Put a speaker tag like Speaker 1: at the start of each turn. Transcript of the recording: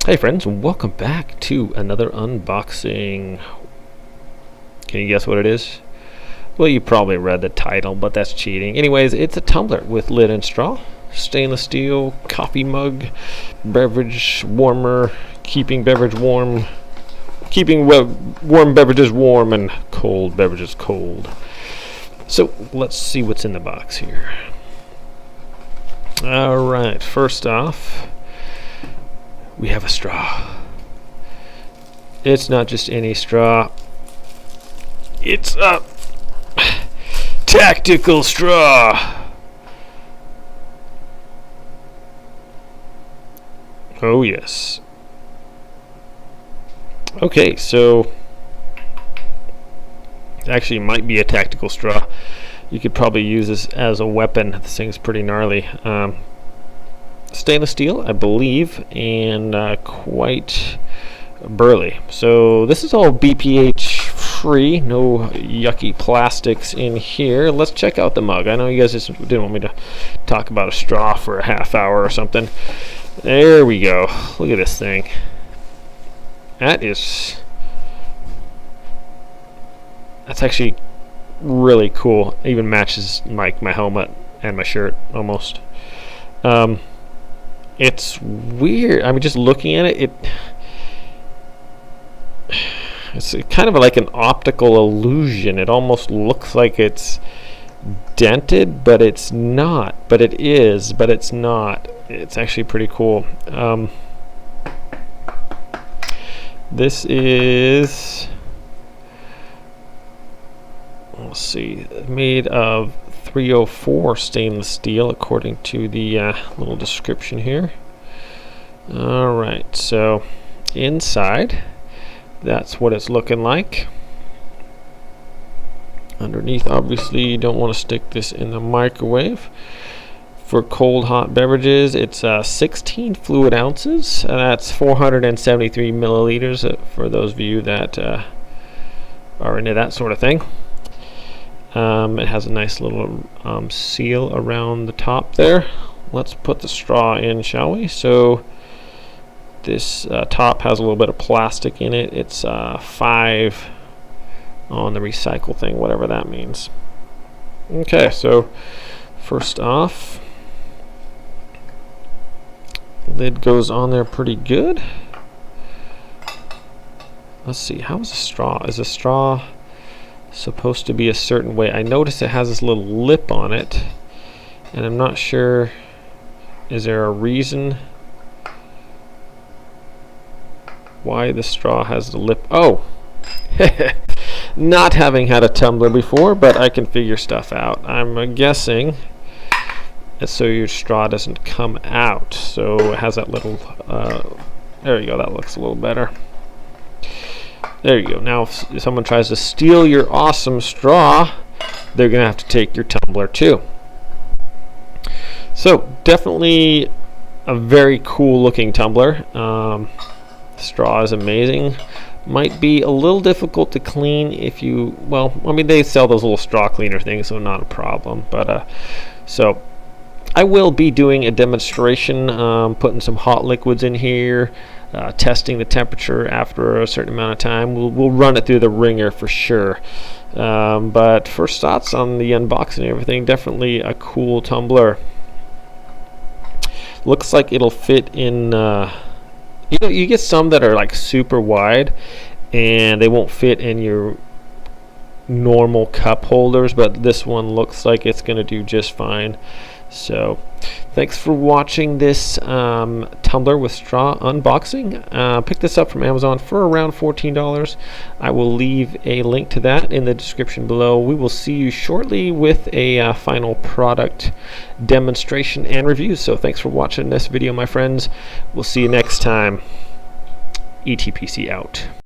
Speaker 1: Hey friends, and welcome back to another unboxing. Can you guess what it is? Well, you probably read the title, but that's cheating. Anyways, it's a tumbler with lid and straw, stainless steel, coffee mug, beverage warmer, keeping beverage warm, keeping warm beverages warm and cold beverages cold. So let's see what's in the box here. Alright, first off, we have a straw. It's not just any straw. It's a tactical straw. Oh yes. Okay, so actually it might be a tactical straw. You could probably use this as a weapon. This thing's pretty gnarly. Stainless steel, I believe, and quite burly. So this is all BPH free, no yucky plastics in here. Let's check out the mug. I know you guys just didn't want me to talk about a straw for a half hour or something. There we go. Look at this thing. That's actually really cool. It even matches my helmet and my shirt almost. It's weird. I mean, just looking at it, it's kind of like an optical illusion. It almost looks like it's dented, but it's not. But it is, but it's not. It's actually pretty cool. This is, let's see, made of 304 stainless steel according to the little description here. Alright, so inside, that's what it's looking like. Underneath, obviously you don't want to stick this in the microwave. For cold hot beverages, it's 16 fluid ounces, and that's 473 milliliters for those of you that are into that sort of thing. It has a nice little seal around the top there. Let's put the straw in, shall we? So this top has a little bit of plastic in it. It's 5 on the recycle thing, whatever that means. Okay, so first off, lid goes on there pretty good. Let's see, how is a straw? Is a straw supposed to be a certain way? I notice it has this little lip on it, and I'm not sure, is there a reason why the straw has the lip? Oh, not having had a tumbler before, but I can figure stuff out. I'm guessing it's so your straw doesn't come out. So it has that little there you go, that looks a little better. There you go. Now if someone tries to steal your awesome straw, they're gonna have to take your tumbler too. So definitely a very cool looking tumbler. Straw is amazing. Might be a little difficult to clean if you, well, I mean, they sell those little straw cleaner things, so not a problem. But so I will be doing a demonstration, putting some hot liquids in here, testing the temperature after a certain amount of time. We'll run it through the ringer for sure. But first thoughts on the unboxing and everything, definitely a cool tumbler. Looks like it'll fit in, you know, you get some that are like super wide and they won't fit in your normal cup holders, but this one looks like it's going to do just fine. So thanks for watching this tumbler with straw unboxing. Pick this up from Amazon for around $14. I will leave a link to that in the description below. We will see you shortly with a final product demonstration and review. So thanks for watching this video, my friends. We'll see you next time. ETPC out.